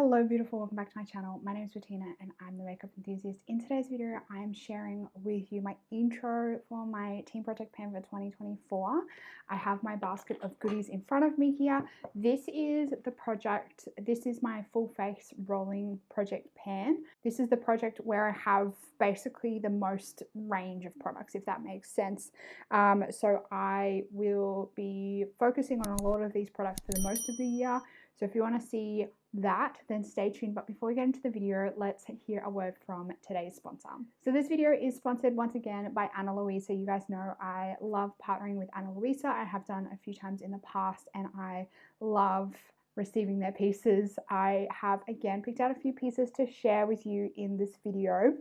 Hello beautiful, welcome back to my channel. My name is Bettina and I'm the makeup enthusiast. In today's video, I am sharing with you my intro for my Team Project Pan for 2024. I have my basket of goodies in front of me here. This is the project, this is my full face rolling project pan. This is the project where I have basically the most range of products, if that makes sense. So I will be focusing on a lot of these products for the most of the year. So if you want to see that, then stay tuned. But before we get into the video, let's hear a word from today's sponsor. So this video is sponsored once again by Ana Luisa. You guys know I love partnering with Ana Luisa. I have done a few times in the past and I love receiving their pieces. I have again picked out a few pieces to share with you in this video.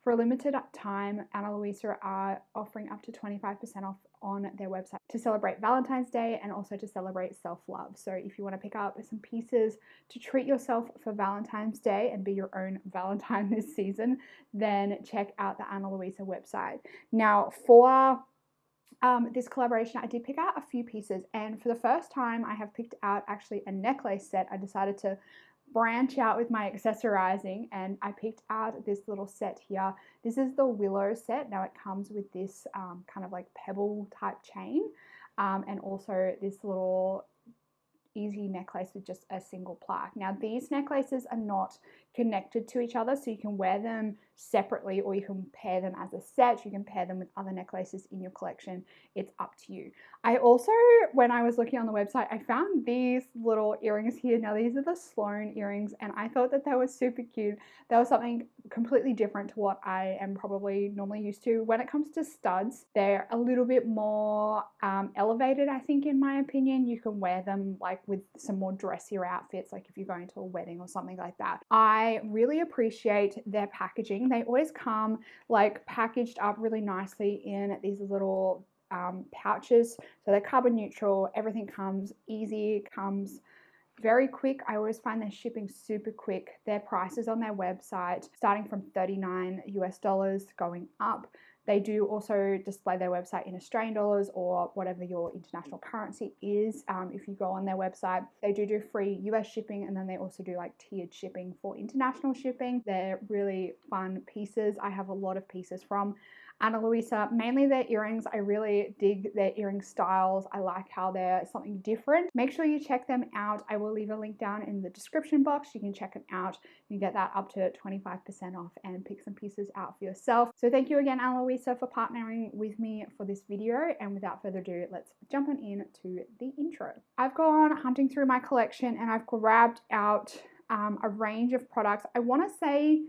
For a limited time, Ana Luisa are offering up to 25% off on their website to celebrate Valentine's Day and also to celebrate self-love. So if you want to pick up some pieces to treat yourself for Valentine's Day and be your own Valentine this season, then check out the Ana Luisa website. Now for this collaboration, I did pick out a few pieces, and for the first time I have picked out actually a necklace set. I decided to branch out with my accessorizing and I picked out this little set here. This is the Willow set. Now it comes with this kind of like pebble type chain and also this little easy necklace with just a single plaque. Now these necklaces are not connected to each other, so you can wear them separately or you can pair them as a set. You can pair them with other necklaces in your collection. It's up to you. I also, when I was looking on the website, I found these little earrings here. Now these are the Sloan earrings and I thought that they were super cute. They were something completely different to what I am probably normally used to. When it comes to studs, they're a little bit more elevated, I think, in my opinion. You can wear them like with some more dressier outfits, like if you're going to a wedding or something like that. I really appreciate their packaging. They always come like packaged up really nicely in these little pouches. So they're carbon neutral, everything comes easy, comes very quick. I always find their shipping super quick. Their prices on their website starting from $39 US going up. They do also display their website in Australian dollars or whatever your international currency is. If you go on their website, they do free US shipping, and then they also do like tiered shipping for international shipping. They're really fun pieces. I have a lot of pieces from Ana Luisa, mainly their earrings. I really dig their earring styles. I like how they're something different. Make sure you check them out. I will leave a link down in the description box. You can check them out. You can get that up to 25% off and pick some pieces out for yourself. So thank you again, Ana Luisa, for partnering with me for this video. And without further ado, let's jump on into the intro. I've gone hunting through my collection and I've grabbed out a range of products. I want to say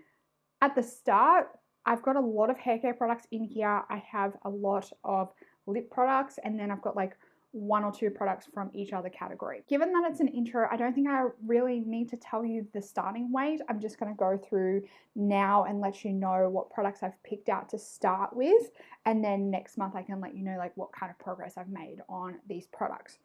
at the start, I've got a lot of hair care products in here. I have a lot of lip products, and then I've got like one or two products from each other category. Given that it's an intro, I don't think I really need to tell you the starting weight. I'm just going to go through now and let you know what products I've picked out to start with, and then next month I can let you know like what kind of progress I've made on these products.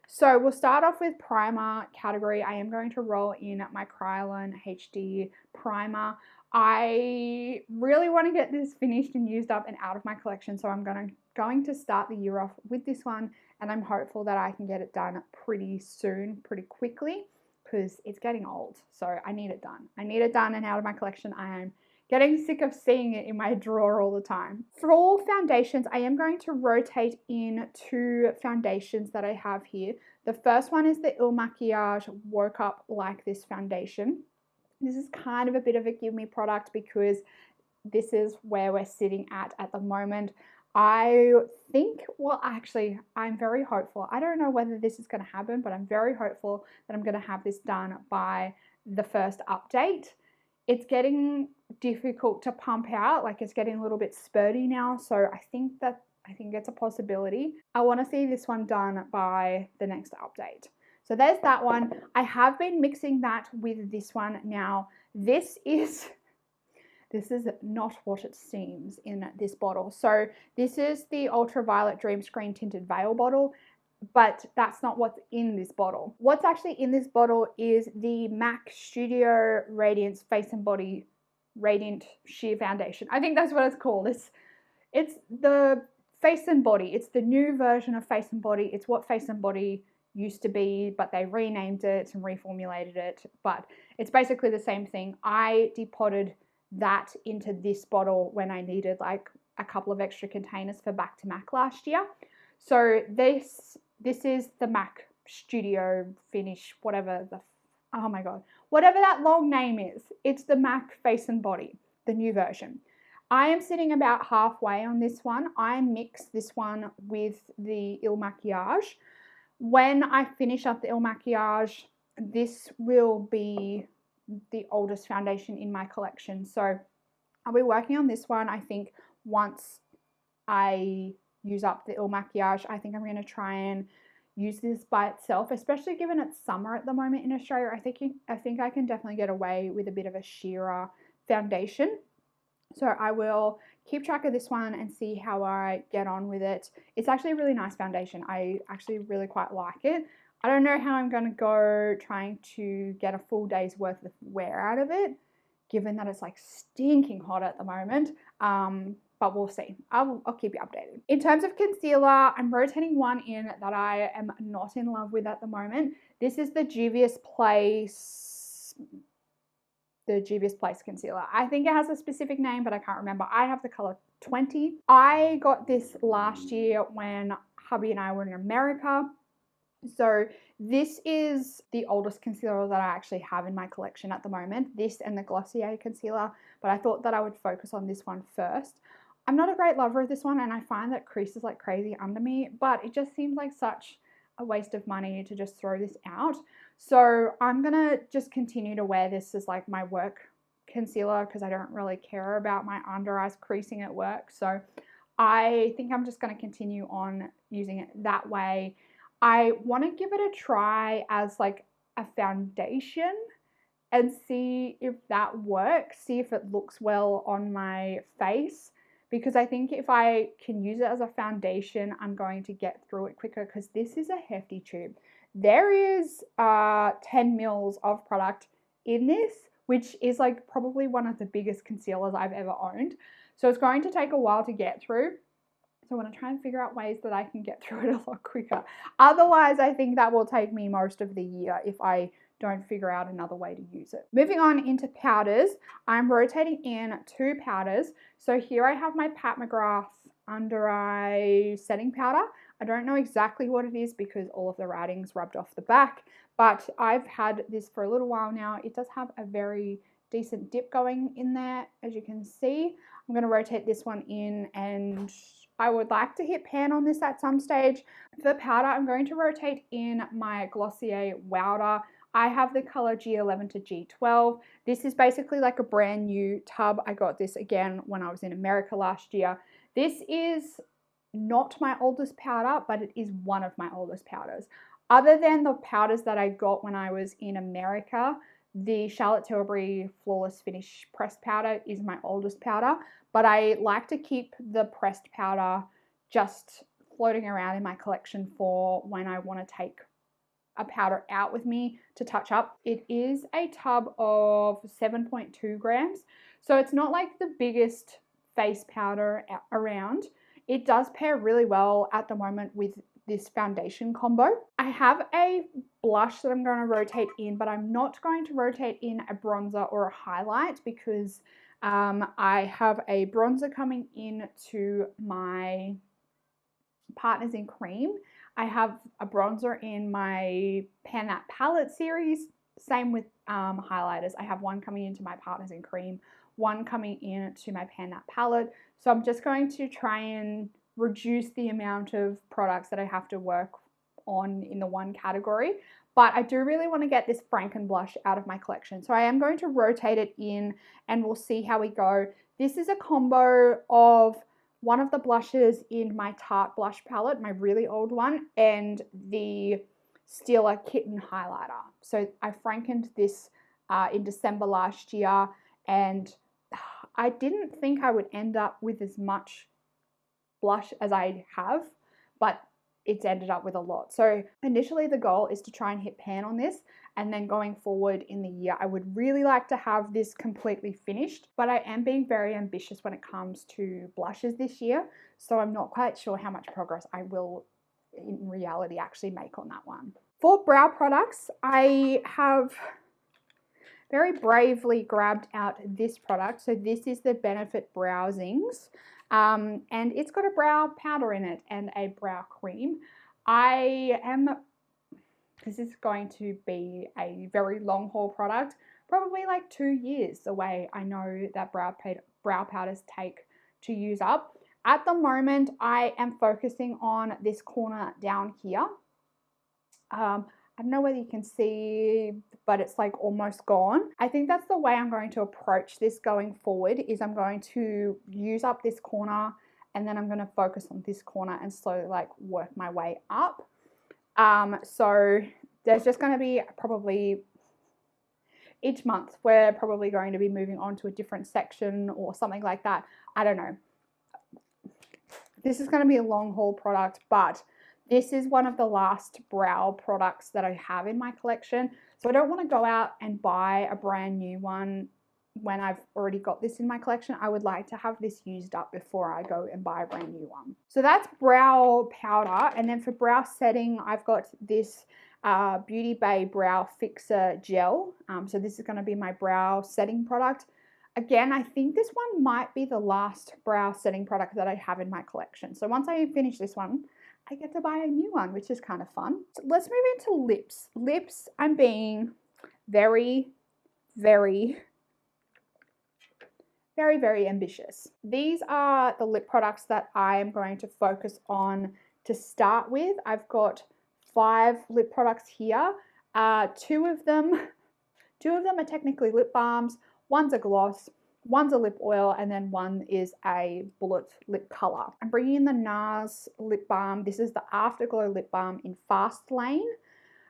So we'll start off with primer category. I am going to roll in my Kryolan HD primer. I really want to get this finished and used up and out of my collection, so I'm going to start the year off with this one, and I'm hopeful that I can get it done pretty soon, pretty quickly, because it's getting old, so I need it done. I need it done and out of my collection. I am getting sick of seeing it in my drawer all the time. For all foundations, I am going to rotate in two foundations that I have here. The first one is the Il Makiage Woke Up Like This foundation. This is kind of a bit of a give me product because this is where we're sitting at the moment. I think, well, actually, I'm very hopeful. I don't know whether this is going to happen, but I'm very hopeful that I'm going to have this done by the first update. It's getting difficult to pump out, like it's getting a little bit spurty now. So I think it's a possibility. I want to see this one done by the next update. So there's that one. I have been mixing that with this one. Now, this is not what it seems in this bottle. So this is the Ultraviolet Dream Screen Tinted Veil bottle, but that's not what's in this bottle. What's actually in this bottle is the MAC Studio Radiance Face and Body Radiant Sheer Foundation. I think that's what it's called. It's the Face and Body. It's the new version of Face and Body. It's what Face and Body used to be, but they renamed it and reformulated it. But it's basically the same thing. I depotted that into this bottle when I needed like a couple of extra containers for Back to Mac last year. So this is the Mac Studio Finish, whatever oh my god, whatever that long name is. It's the Mac Face and Body, the new version. I am sitting about halfway on this one. I mixed this one with the Il Makiage. When I finish up the Il Makiage, this will be the oldest foundation in my collection. So I'll be working on this one. I think once I use up the Il Makiage, I think I'm going to try and use this by itself, especially given it's summer at the moment in Australia. I think I can definitely get away with a bit of a sheerer foundation. So I will keep track of this one and see how I get on with it. It's actually a really nice foundation. I actually really quite like it. I don't know how I'm going to go trying to get a full day's worth of wear out of it, given that it's like stinking hot at the moment. But we'll see. I'll keep you updated. In terms of concealer, I'm rotating one in that I am not in love with at the moment. This is the Juvia's Place concealer. I think it has a specific name, but I can't remember. I have the color 20. I got this last year when hubby and I were in America. So this is the oldest concealer that I actually have in my collection at the moment, this and the Glossier concealer, but I thought that I would focus on this one first. I'm not a great lover of this one, and I find that creases like crazy under me, but it just seems like such a waste of money to just throw this out. So I'm gonna just continue to wear this as like my work concealer because I don't really care about my under eyes creasing at work. So I think I'm just gonna continue on using it that way. I want to give it a try as like a foundation and see if that works, see if it looks well on my face, because I think if I can use it as a foundation, I'm going to get through it quicker because this is a hefty tube. There is 10 mils of product in this, which is like probably one of the biggest concealers I've ever owned. So it's going to take a while to get through. So I want to try and figure out ways that I can get through it a lot quicker. Otherwise, I think that will take me most of the year if I don't figure out another way to use it. Moving on into powders, I'm rotating in 2 powders. So here I have my Pat McGrath under eye setting powder. I don't know exactly what it is because all of the writing's rubbed off the back, but I've had this for a little while now. It does have a very decent dip going in there, as you can see. I'm going to rotate this one in, and I would like to hit pan on this at some stage. For powder, I'm going to rotate in my Glossier Wowder. I have the color G11 to G12. This is basically like a brand new tub. I got this again when I was in America last year. This is not my oldest powder, but it is one of my oldest powders. Other than the powders that I got when I was in America, the Charlotte Tilbury Flawless Finish pressed powder is my oldest powder, but I like to keep the pressed powder just floating around in my collection for when I want to take a powder out with me to touch up. It is a tub of 7.2 grams, so it's not like the biggest face powder around. It does pair really well at the moment with this foundation combo. I have a blush that I'm going to rotate in, but I'm not going to rotate in a bronzer or a highlight because I have a bronzer coming in to my Partners in Cream. I have a bronzer in my Pan That Palette series. Same with highlighters. I have one coming into my Partners in Cream, one coming in to my Pan That Palette. So I'm just going to try and reduce the amount of products that I have to work on in the one category. But I do really want to get this Franken blush out of my collection. So I am going to rotate it in and we'll see how we go. This is a combo of one of the blushes in my Tarte blush palette, my really old one, and the Stila Kitten highlighter. So I Frankened this in December last year, and I didn't think I would end up with as much blush as I have, but it's ended up with a lot. So initially the goal is to try and hit pan on this, and then going forward in the year, I would really like to have this completely finished, but I am being very ambitious when it comes to blushes this year. So I'm not quite sure how much progress I will in reality actually make on that one. For brow products, I have very bravely grabbed out this product. So this is the Benefit Browsings, and it's got a brow powder in it and a brow cream. This is going to be a very long haul product, probably like 2 years the way I know that brow powders take to use up. At the moment, I am focusing on this corner down here. I don't know whether you can see, but it's like almost gone. I think that's the way I'm going to approach this going forward, is I'm going to use up this corner and then I'm going to focus on this corner and slowly like work my way up. So there's just going to be probably each month we're probably going to be moving on to a different section or something like that. I don't know. This is going to be a long haul product, but this is one of the last brow products that I have in my collection. So I don't want to go out and buy a brand new one when I've already got this in my collection. I would like to have this used up before I go and buy a brand new one. So that's brow powder. And then for brow setting, I've got this Beauty Bay Brow Fixer Gel. So this is going to be my brow setting product. Again, I think this one might be the last brow setting product that I have in my collection. So once I finish this one, I get to buy a new one, which is kind of fun. So let's move into lips. Lips, I'm being very, very ambitious. These are the lip products that I am going to focus on to start with. I've got 5 lip products here. Two of them are technically lip balms. One's a gloss, one's a lip oil, and then one is a bullet lip color. I'm bringing in the NARS lip balm. This is the Afterglow lip balm in Fast Lane.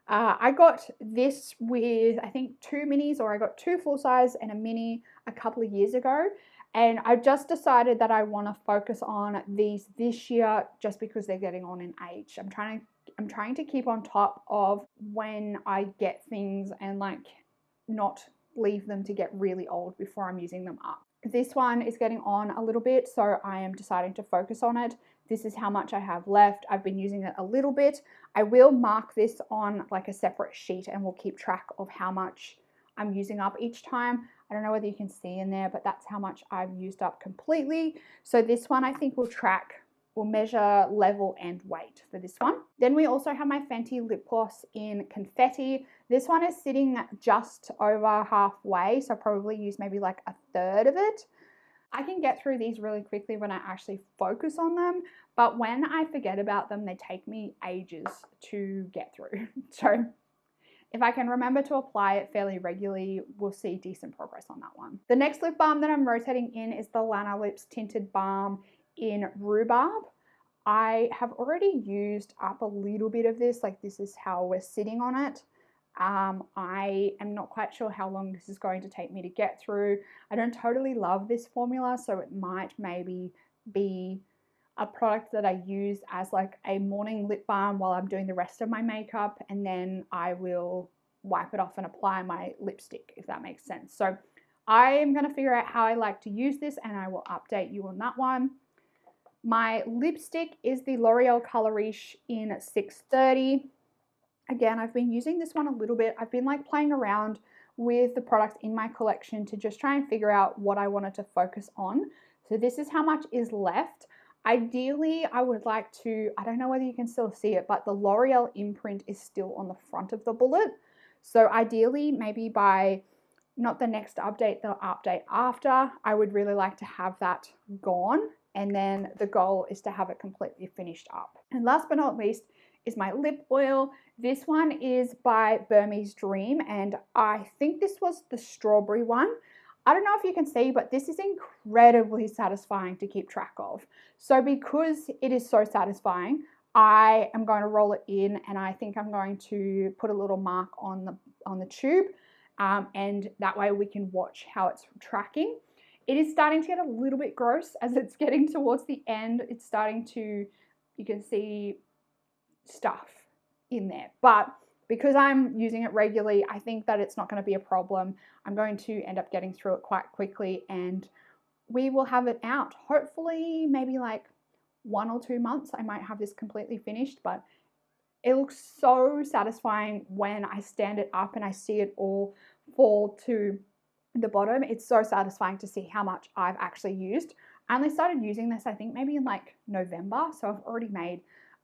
I got this with, I think, 2 minis, or I got 2 full size and a mini a couple of years ago. And I just decided that I want to focus on these this year just because they're getting on in age. I'm trying to keep on top of when I get things and like not leave them to get really old before I'm using them up. This one is getting on a little bit, so I am deciding to focus on it. This is how much I have left. I've been using it a little bit. I will mark this on like a separate sheet and we'll keep track of how much I'm using up each time. I don't know whether you can see in there, but that's how much I've used up completely. So this one I think will measure level and weight for this one. Then we also have my Fenty lip gloss in Confetti. This one is sitting just over halfway, so probably use maybe like a third of it. I can get through these really quickly when I actually focus on them, but when I forget about them, they take me ages to get through. So if I can remember to apply it fairly regularly, we'll see decent progress on that one. The next lip balm that I'm rotating in is the Lana Lips Tinted Balm in Rhubarb. I have already used up a little bit of this, like this is how we're sitting on it. I am not quite sure how long this is going to take me to get through. I don't totally love this formula, so it might maybe be a product that I use as like a morning lip balm while I'm doing the rest of my makeup, and then I will wipe it off and apply my lipstick, if that makes sense. So I am going to figure out how I like to use this and I will update you on that one. My lipstick is the L'Oreal Color Riche in 630. Again, I've been using this one a little bit. I've been like playing around with the products in my collection to just try and figure out what I wanted to focus on. So this is how much is left. Ideally, I would like to, I don't know whether you can still see it, but the L'Oreal imprint is still on the front of the bullet. So ideally, maybe by not the next update, the update after, I would really like to have that gone. And then the goal is to have it completely finished up. And last but not least is my lip oil. This one is by Burmese Dream, and I think this was the strawberry one. I don't know if you can see, but this is incredibly satisfying to keep track of. So because it is so satisfying, I am going to roll it in, and I think I'm going to put a little mark on the tube, and that way we can watch how it's tracking. It is starting to get a little bit gross as it's getting towards the end. It's starting to, you can see stuff in there, but because I'm using it regularly, I think that it's not going to be a problem. I'm going to end up getting through it quite quickly, and we will have it out hopefully maybe like 1 or 2 months, I might have this completely finished, but it looks so satisfying when I stand it up and I see it all fall to the bottom. It's so satisfying to see how much I've actually used. I only started using this, I think maybe in like November, so I've already made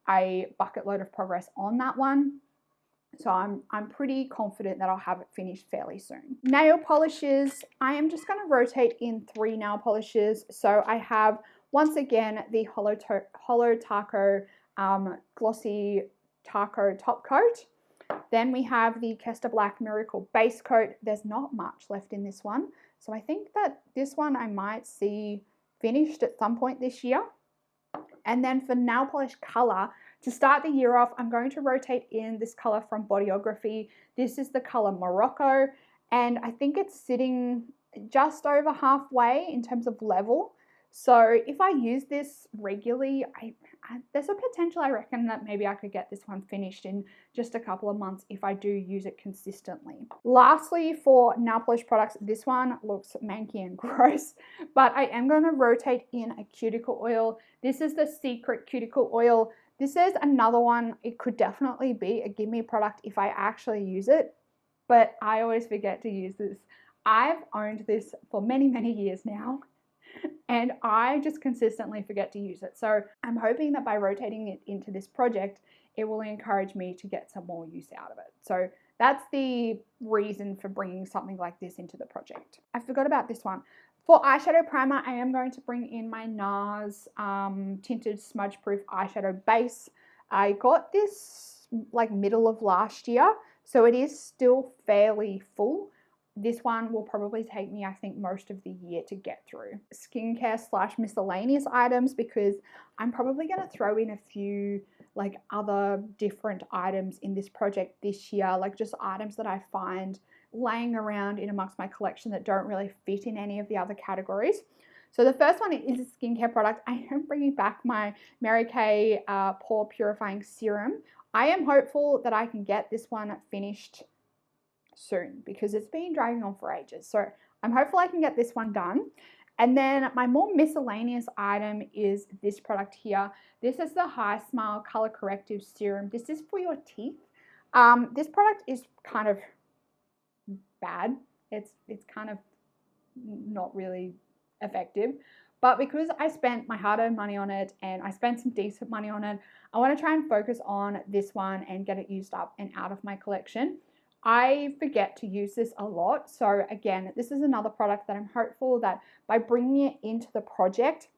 a bucket load of progress on that one. So I'm pretty confident that I'll have it finished fairly soon. Nail polishes, I am just going to rotate in 3 nail polishes. So I have, once again, the Holo Taco Glossy Taco Top Coat. Then we have the Kester Black Miracle Base Coat. There's not much left in this one. So I think that this one I might see finished at some point this year. And then for nail polish color, to start the year off, I'm going to rotate in this color from Bodyography. This is the color Morocco, and I think it's sitting just over halfway in terms of level. So if I use this regularly, there's a potential, I reckon, that maybe I could get this one finished in just a couple of months if I do use it consistently. Lastly, for nail polish products, this one looks manky and gross, but I am going to rotate in a cuticle oil. This is the Secret Cuticle Oil. This is another one. It could definitely be a gimme product if I actually use it, but I always forget to use this. I've owned this for many, many years now, and I just consistently forget to use it. So I'm hoping that by rotating it into this project, it will encourage me to get some more use out of it. So that's the reason for bringing something like this into the project. I forgot about this one. For eyeshadow primer, I am going to bring in my NARS Tinted Smudge Proof Eyeshadow Base. I got this like middle of last year, so it is still fairly full. This one will probably take me, I think, most of the year to get through. Skincare / miscellaneous items, because I'm probably going to throw in a few like other different items in this project this year, like just items that I find laying around in amongst my collection that don't really fit in any of the other categories. So the first one is a skincare product. I am bringing back my Mary Kay Pore Purifying Serum. I am hopeful that I can get this one finished soon because it's been dragging on for ages. So I'm hopeful I can get this one done. And then my more miscellaneous item is this product here. This is the High Smile Color Corrective Serum. This is for your teeth. This product is kind of bad. It's kind of not really effective, but because I spent my hard-earned money on it and I spent some decent money on it, I want to try and focus on this one and get it used up and out of my collection. I forget to use this a lot, so again, this is another product that I'm hopeful that by bringing it into the project,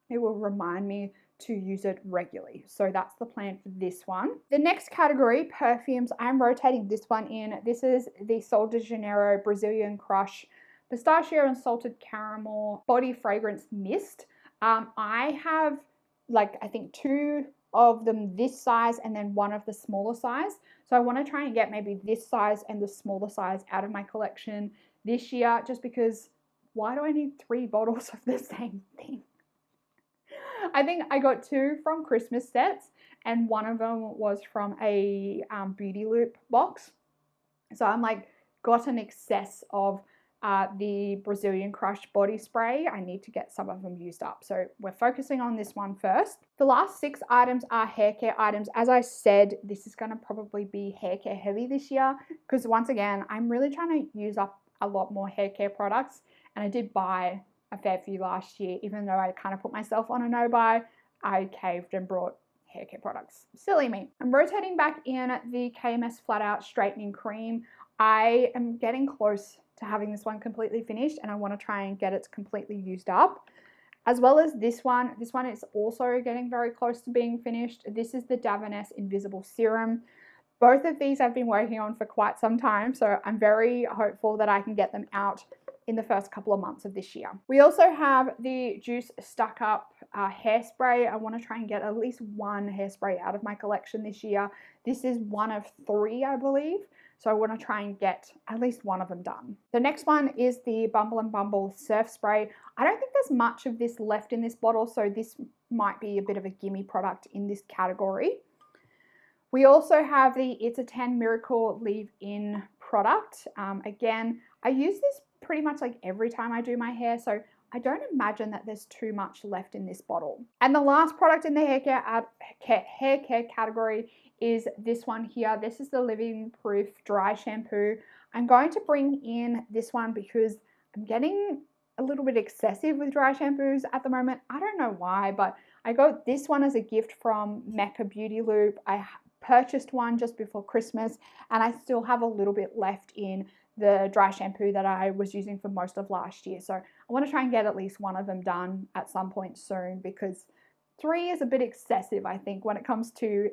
it will remind me to use it regularly. So that's the plan for this one. The next category, perfumes, I'm rotating this one in. This is the Sol de Janeiro Brazilian Crush Pistachio and Salted Caramel Body Fragrance Mist. I have like, I think 2 of them this size and then 1 of the smaller size. So I want to try and get maybe this size and the smaller size out of my collection this year, just because why do I need 3 bottles of the same thing? I think I got 2 from Christmas sets and 1 of them was from a Beauty Loop box. So I'm like got an excess of the Brazilian Crush body spray. I need to get some of them used up. So we're focusing on this one first. The last 6 items are hair care items. As I said, this is going to probably be hair care heavy this year because once again, I'm really trying to use up a lot more hair care products, and I did buy a fair few last year. Even though I kind of put myself on a no buy, I caved and brought hair care products. Silly me. I'm rotating back in the KMS Flat Out Straightening Cream. I am getting close to having this one completely finished, and I want to try and get it completely used up. As well as this one. This one is also getting very close to being finished. This is the Davines Invisible Serum. Both of these I've been working on for quite some time, so I'm very hopeful that I can get them out in the first couple of months of this year. We also have the Juice Stuck Up hairspray. I want to try and get at least 1 hairspray out of my collection this year. This is 1 of 3, I believe. So I want to try and get at least 1 of them done. The next one is the Bumble and Bumble Surf Spray. I don't think there's much of this left in this bottle, so this might be a bit of a gimme product in this category. We also have the It's a 10 Miracle Leave-In product. Again, I use this pretty much like every time I do my hair, so I don't imagine that there's too much left in this bottle. And the last product in the hair care category is this one here. This is the Living Proof Dry Shampoo. I'm going to bring in this one because I'm getting a little bit excessive with dry shampoos at the moment. I don't know why, but I got this one as a gift from Mecca Beauty Loop. I purchased one just before Christmas, and I still have a little bit left in the dry shampoo that I was using for most of last year. So I want to try and get at least one of them done at some point soon, because 3 is a bit excessive, I think, when it comes to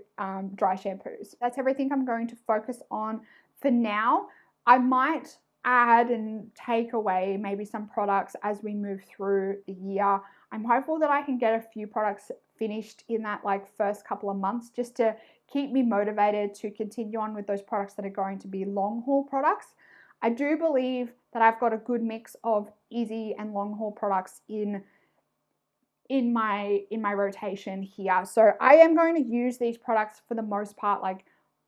dry shampoos. That's everything I'm going to focus on for now. I might add and take away maybe some products as we move through the year. I'm hopeful that I can get a few products finished in that first couple of months, just to keep me motivated to continue on with those products that are going to be long haul products. I do believe that I've got a good mix of easy and long haul products in my rotation here. So I am going to use these products for the most part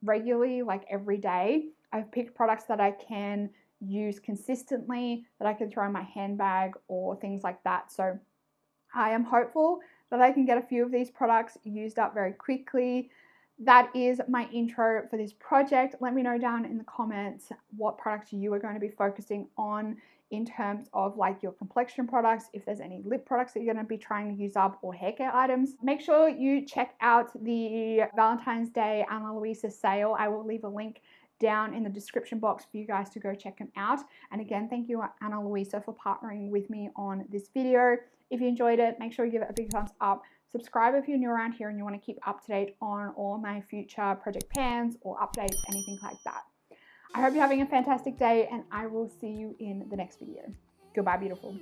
regularly, every day. I've picked products that I can use consistently, that I can throw in my handbag or things like that. So I am hopeful that I can get a few of these products used up very quickly. That is my intro for this project. Let me know down in the comments what products you are going to be focusing on in terms of your complexion products, if there's any lip products that you're going to be trying to use up, or hair care items. Make sure you check out the Valentine's Day Ana Luisa sale. I will leave a link down in the description box for you guys to go check them out. And again, thank you, Ana Luisa, for partnering with me on this video. If you enjoyed it, make sure you give it a big thumbs up. Subscribe if you're new around here and you want to keep up to date on all my future project pans or updates, anything like that. I hope you're having a fantastic day, and I will see you in the next video. Goodbye, beautiful.